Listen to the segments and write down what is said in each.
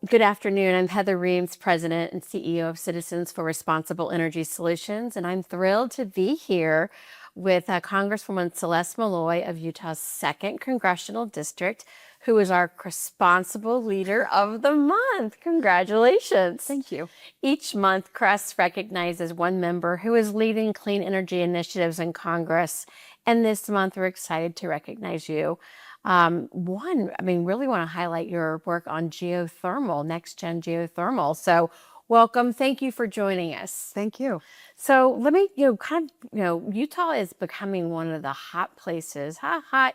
Good afternoon. I'm Heather Reams, President and CEO of Citizens for Responsible Energy Solutions, and I'm thrilled to be here with Congresswoman Celeste Maloy of Utah's 2nd Congressional District, who is our CRESponsible Leader of the Month. Congratulations. Thank you. Each month, CRES recognizes one member who is leading clean energy initiatives in Congress, and this month we're excited to recognize you. Really want to highlight your work on geothermal, next-gen geothermal. So welcome. Thank you for joining us. Thank you. So let me, Utah is becoming one of the hot places for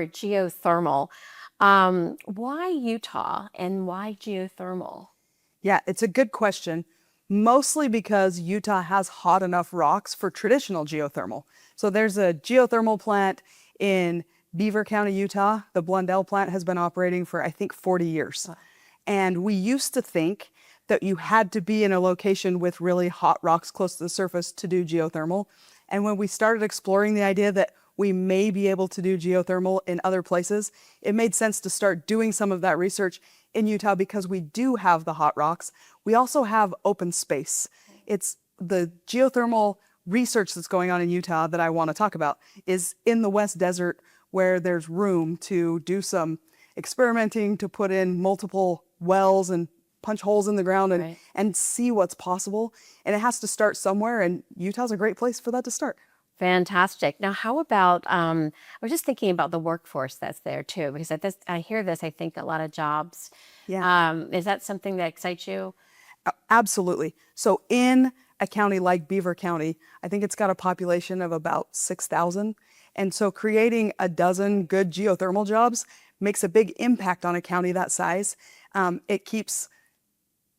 geothermal. Why Utah and why geothermal? Yeah, it's a good question. Mostly because Utah has hot enough rocks for traditional geothermal. So there's a geothermal plant in Beaver County, Utah. The Blundell plant has been operating for, I think, 40 years. Wow. And we used to think that you had to be in a location with really hot rocks close to the surface to do geothermal. And when we started exploring the idea that we may be able to do geothermal in other places, it made sense to start doing some of that research in Utah because we do have the hot rocks. We also have open space. It's the geothermal research that's going on in Utah that I want to talk about is in the West Desert, where there's room to do some experimenting, to put in multiple wells and punch holes in the ground and see what's possible. And it has to start somewhere, and Utah's a great place for that to start. Fantastic. Now, how about, I was just thinking about the workforce that's there too, because I hear this, I think a lot of jobs. Yeah. Is that something that excites you? Absolutely. So in a county like Beaver County, I think it's got a population of about 6,000. And so creating a dozen good geothermal jobs makes a big impact on a county that size. It keeps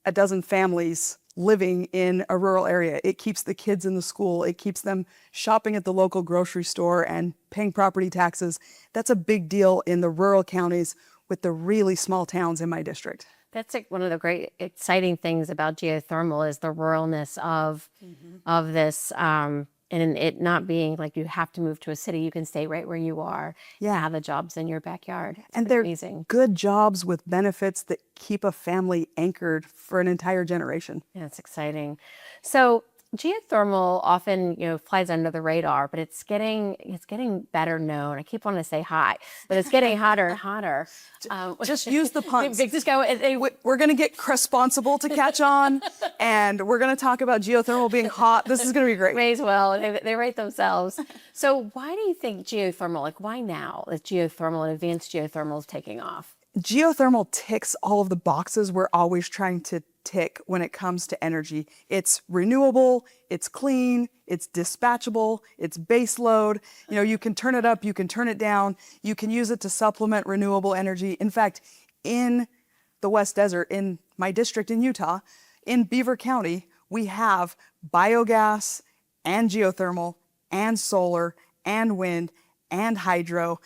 a dozen families living in a rural area. It keeps the kids in the school. It keeps them shopping at the local grocery store and paying property taxes. That's a big deal in the rural counties with the really small towns in my district. That's like one of the great exciting things about geothermal is the ruralness of this, and it not being like you have to move to a city. You can stay right where you are. Yeah, have the jobs in your backyard. And they're amazing. Good jobs with benefits that keep a family anchored for an entire generation. Yeah, it's exciting. So geothermal often, flies under the radar, but it's getting better known. I keep wanting to say hot, but it's getting hotter and hotter. Just use the puns. Just go. We're going to get CRESponsible to catch on, and we're going to talk about geothermal being hot. This is going to be great. May as well. They write themselves. So why do you think geothermal, why now is geothermal and advanced geothermal is taking off? Geothermal ticks all of the boxes we're always trying to tick when it comes to energy. It's renewable, it's clean, it's dispatchable, it's base load. You can turn it up, you can turn it down, you can use it to supplement renewable energy. In fact, in the West Desert, in my district in Utah, in Beaver County, we have biogas and geothermal and solar and wind and hydro.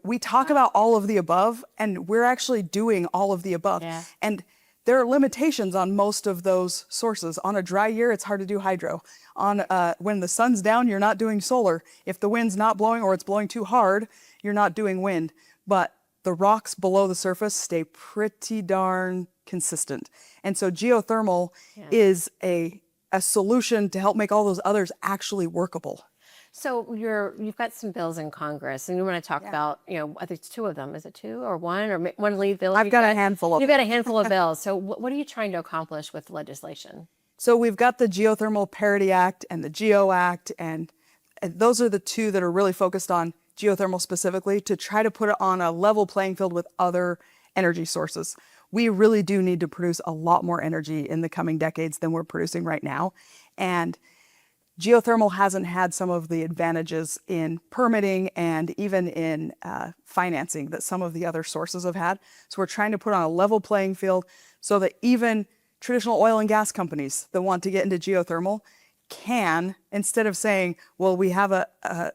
We talk about all of the above, and we're actually doing all of the above. Yeah. And there are limitations on most of those sources. On a dry year, it's hard to do hydro. When the sun's down, you're not doing solar. If the wind's not blowing or it's blowing too hard, you're not doing wind. But the rocks below the surface stay pretty darn consistent. And so geothermal is a solution to help make all those others actually workable. So you've got some bills in Congress, and you want to talk about, I think it's 2 of them. Is it 2 or 1 or one lead bill? I've got a handful of. You've got a handful of bills. So what are you trying to accomplish with legislation? So we've got the Geothermal Parity Act and the GEO Act, and those are the 2 that are really focused on geothermal specifically to try to put it on a level playing field with other energy sources. We really do need to produce a lot more energy in the coming decades than we're producing right now. And geothermal hasn't had some of the advantages in permitting and even in financing that some of the other sources have had. So we're trying to put on a level playing field so that even traditional oil and gas companies that want to get into geothermal can, instead of saying, well, we have a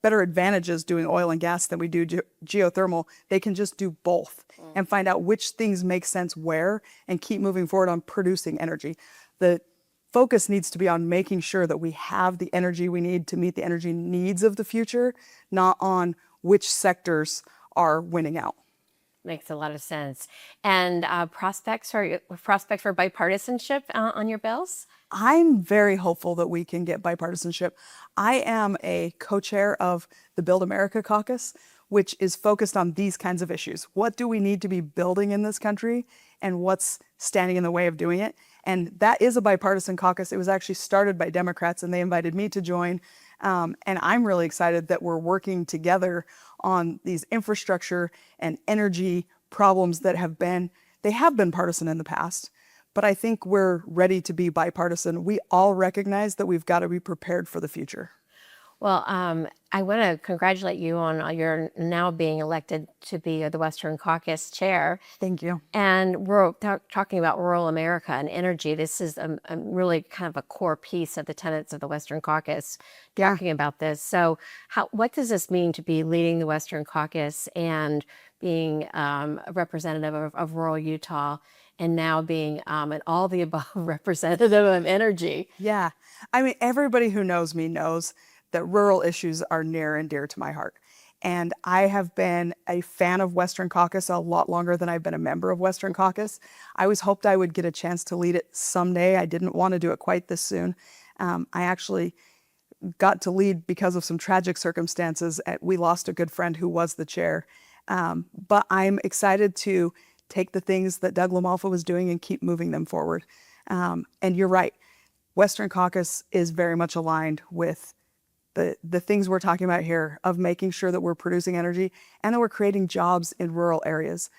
better advantages doing oil and gas than we do geothermal, they can just do both and find out which things make sense where and keep moving forward on producing energy. The focus needs to be on making sure that we have the energy we need to meet the energy needs of the future, not on which sectors are winning out. Makes a lot of sense. And prospects for bipartisanship on your bills? I'm very hopeful that we can get bipartisanship. I am a co-chair of the Build America Caucus, which is focused on these kinds of issues. What do we need to be building in this country, and what's standing in the way of doing it? And that is a bipartisan caucus. It was actually started by Democrats, and they invited me to join. And I'm really excited that we're working together on these infrastructure and energy problems that have been partisan in the past. But I think we're ready to be bipartisan. We all recognize that we've got to be prepared for the future. Well, I want to congratulate you on your now being elected to be the Western Caucus chair. Thank you. And we're talking about rural America and energy. This is a really kind of a core piece of the tenets of the Western Caucus, talking about this. So what does this mean to be leading the Western Caucus and being a representative of rural Utah, and now being an all the above representative of energy? Yeah. I mean, everybody who knows me knows that rural issues are near and dear to my heart. And I have been a fan of Western Caucus a lot longer than I've been a member of Western Caucus. I always hoped I would get a chance to lead it someday. I didn't want to do it quite this soon. I actually got to lead because of some tragic circumstances. We lost a good friend who was the chair. But I'm excited to take the things that Doug LaMalfa was doing and keep moving them forward. And you're right, Western Caucus is very much aligned with the things we're talking about here, of making sure that we're producing energy and that we're creating jobs in rural areas.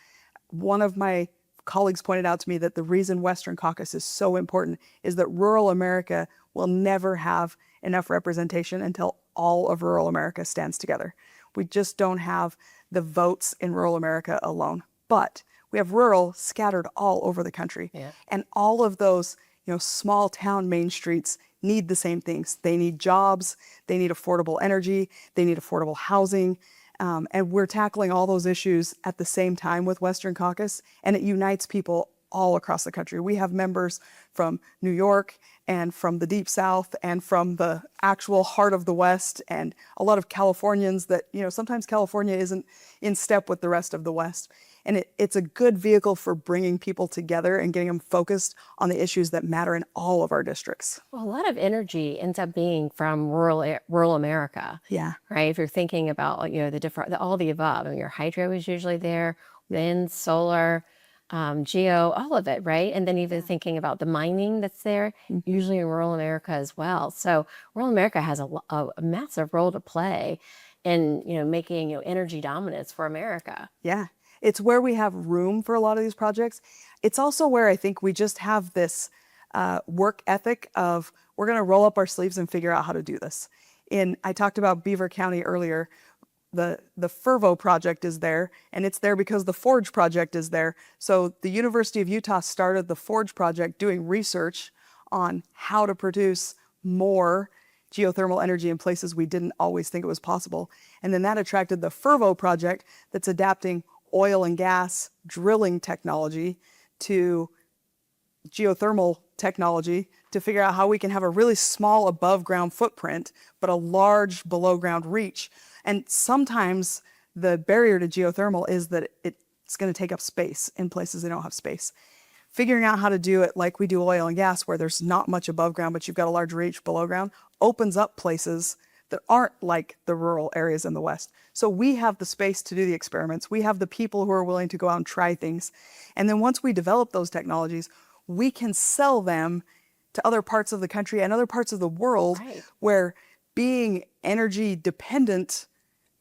One of my colleagues pointed out to me that the reason Western Caucus is so important is that rural America will never have enough representation until all of rural America stands together. We just don't have the votes in rural America alone, but we have rural scattered all over the country. Yeah. And all of those, small town main streets need the same things. They need jobs, they need affordable energy, they need affordable housing. And we're tackling all those issues at the same time with Western Caucus, and it unites people all across the country. We have members from New York and from the Deep South and from the actual heart of the West, and a lot of Californians that, sometimes California isn't in step with the rest of the West. And it's a good vehicle for bringing people together and getting them focused on the issues that matter in all of our districts. Well, a lot of energy ends up being from rural America. Yeah. Right. If you're thinking about, all the above, your hydro is usually there, wind, solar, geo, all of it. Right. And then even thinking about the mining that's there, usually in rural America as well. So rural America has a massive role to play in, making, energy dominance for America. Yeah. It's where we have room for a lot of these projects. It's also where I think we just have this work ethic of, we're going to roll up our sleeves and figure out how to do this. I talked about Beaver County earlier. The Fervo project is there, and it's there because the Forge project is there. So the University of Utah started the Forge project doing research on how to produce more geothermal energy in places we didn't always think it was possible. And then that attracted the Fervo project that's adapting oil and gas drilling technology to geothermal technology to figure out how we can have a really small above ground footprint, but a large below ground reach. And sometimes the barrier to geothermal is that it's going to take up space in places they don't have space. Figuring out how to do it like we do oil and gas, where there's not much above ground, but you've got a large reach below ground, opens up places that aren't like the rural areas in the West. So we have the space to do the experiments. We have the people who are willing to go out and try things. And then once we develop those technologies, we can sell them to other parts of the country and other parts of the world, Right. where being energy dependent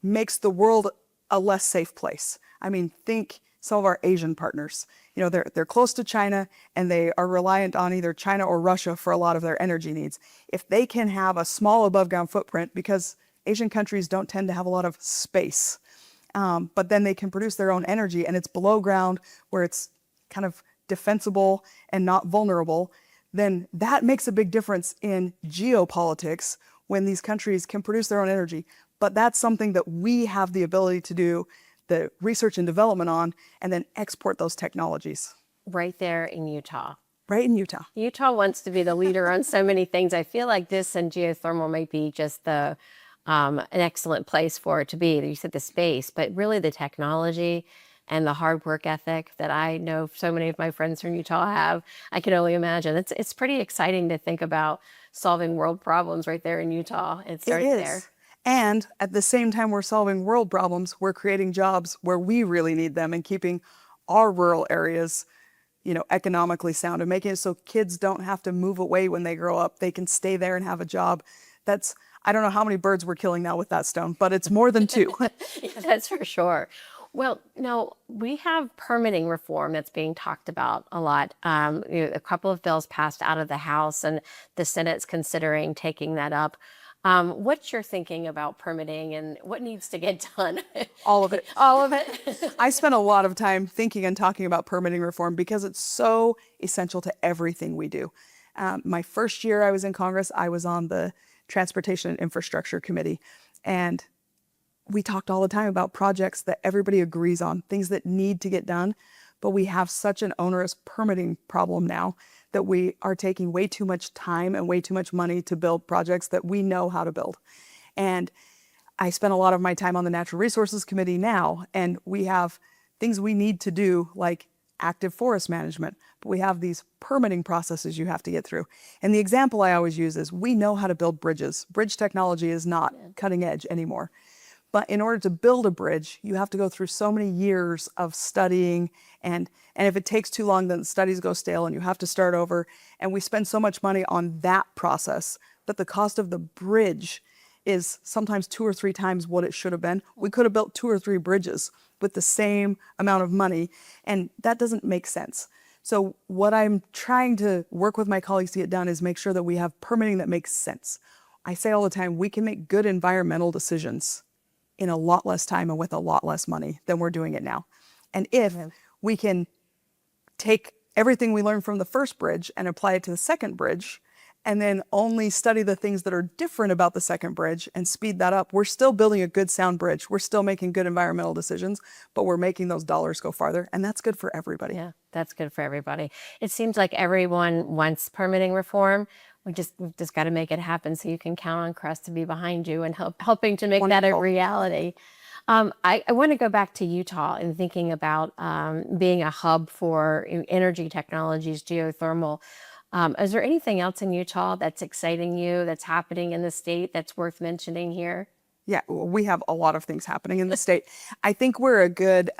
makes the world a less safe place. I mean, think some of our Asian partners. They're close to China, and they are reliant on either China or Russia for a lot of their energy needs. If they can have a small above ground footprint, because Asian countries don't tend to have a lot of space, but then they can produce their own energy, and it's below ground where it's kind of defensible and not vulnerable, then that makes a big difference in geopolitics when these countries can produce their own energy. But that's something that we have the ability to do the research and development on, and then export those technologies. Right there in Utah. Right in Utah. Utah wants to be the leader on so many things. I feel like this and geothermal might be just an excellent place for it to be. You said the space, but really the technology, and the hard work ethic that I know so many of my friends from Utah have. I can only imagine. It's pretty exciting to think about solving world problems right there in Utah. It It starts there. is. And at the same time we're solving world problems, we're creating jobs where we really need them and keeping our rural areas, economically sound and making it so kids don't have to move away when they grow up. They can stay there and have a job. I don't know how many birds we're killing now with that stone, but it's more than two. Yeah, that's for sure. Well, now we have permitting reform that's being talked about a lot. A couple of bills passed out of the House, and the Senate's considering taking that up. What's your thinking about permitting and what needs to get done? All of it. All of it. I spent a lot of time thinking and talking about permitting reform because it's so essential to everything we do. My first year I was in Congress, I was on the Transportation and Infrastructure Committee, and we talked all the time about projects that everybody agrees on, things that need to get done, but we have such an onerous permitting problem now that we are taking way too much time and way too much money to build projects that we know how to build. And I spend a lot of my time on the Natural Resources Committee now, and we have things we need to do like active forest management, but we have these permitting processes you have to get through. And the example I always use is we know how to build bridges. Bridge technology is not cutting edge anymore. But in order to build a bridge, you have to go through so many years of studying, and if it takes too long, then the studies go stale and you have to start over. And we spend so much money on that process that the cost of the bridge is sometimes 2 or 3 times what it should have been. We could have built 2 or 3 bridges with the same amount of money, and that doesn't make sense. So what I'm trying to work with my colleagues to get done is make sure that we have permitting that makes sense. I say all the time, we can make good environmental decisions in a lot less time and with a lot less money than we're doing it now. And if we can take everything we learned from the first bridge and apply it to the second bridge, and then only study the things that are different about the second bridge and speed that up, we're still building a good sound bridge. We're still making good environmental decisions, but we're making those dollars go farther, and that's good for everybody. Yeah, that's good for everybody. It seems like everyone wants permitting reform. We've just got to make it happen, so you can count on CRES to be behind you and helping to make that a Wonderful. reality. I want to go back to Utah and thinking about being a hub for energy technologies, geothermal. Is there anything else in Utah that's exciting you, that's happening in the state that's worth mentioning here? Yeah, we have a lot of things happening in the state. I think we're a good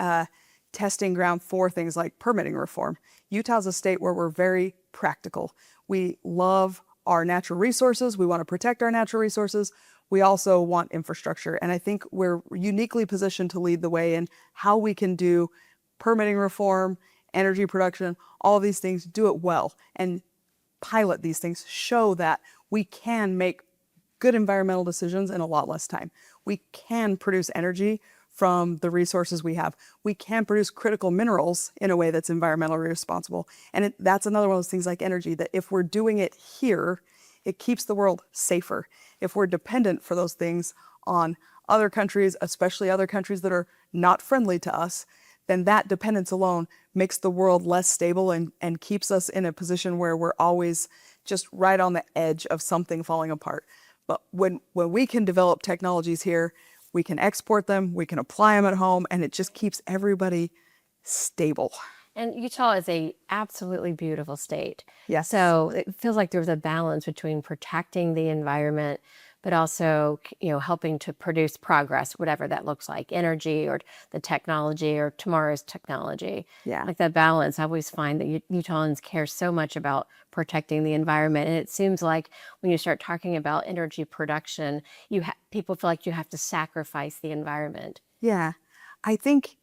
testing ground for things like permitting reform. Utah's a state where we're very practical. We love our natural resources. We want to protect our natural resources. We also want infrastructure. And I think we're uniquely positioned to lead the way in how we can do permitting reform, energy production, all of these things, do it well, and pilot these things, show that we can make good environmental decisions in a lot less time. We can produce energy from the resources we have. We can produce critical minerals in a way that's environmentally responsible. And that's another one of those things like energy, that if we're doing it here, it keeps the world safer. If we're dependent for those things on other countries, especially other countries that are not friendly to us, then that dependence alone makes the world less stable and keeps us in a position where we're always just right on the edge of something falling apart. But when we can develop technologies here, we can export them, we can apply them at home, and it just keeps everybody stable. And Utah is a absolutely beautiful state. Yes. So it feels like there's a balance between protecting the environment, but also, helping to produce progress, whatever that looks like, energy or the technology or tomorrow's technology. Yeah. Like that balance. I always find that Utahns care so much about protecting the environment. And it seems like when you start talking about energy production, people feel like you have to sacrifice the environment. Yeah. I think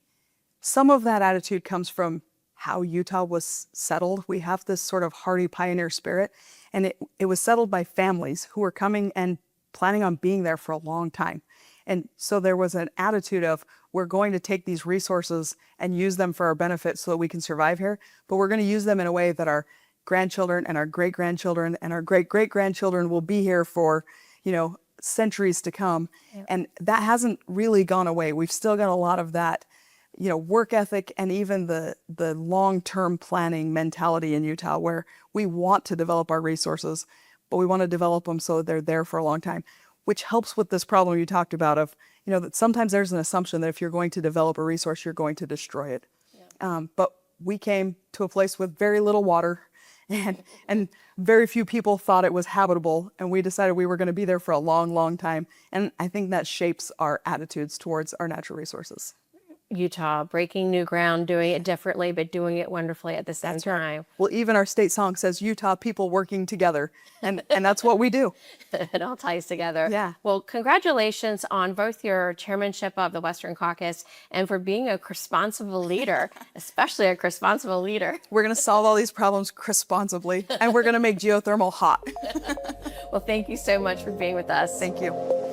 some of that attitude comes from how Utah was settled. We have this sort of hardy pioneer spirit, and it was settled by families who were coming and planning on being there for a long time. And so there was an attitude of, we're going to take these resources and use them for our benefit so that we can survive here, but we're going to use them in a way that our grandchildren and our great-grandchildren and our great-great-grandchildren will be here for, centuries to come. Yeah. And that hasn't really gone away. We've still got a lot of that, work ethic and even the long-term planning mentality in Utah, where we want to develop our resources, but we want to develop them so they're there for a long time. which helps with this problem you talked about of, that sometimes there's an assumption that if you're going to develop a resource, you're going to destroy it. But we came to a place with very little water and very few people thought it was habitable. And we decided we were going to be there for a long, long time. And I think that shapes our attitudes towards our natural resources. Utah, breaking new ground, doing it differently, but doing it wonderfully at the same time. Well, even our state song says Utah people working together. And that's what we do. It all ties together. Yeah. Well, congratulations on both your chairmanship of the Western Caucus and for being a responsible leader, especially a responsible leader. We're going to solve all these problems responsibly, and we're going to make geothermal hot. Well, thank you so much for being with us. Thank you.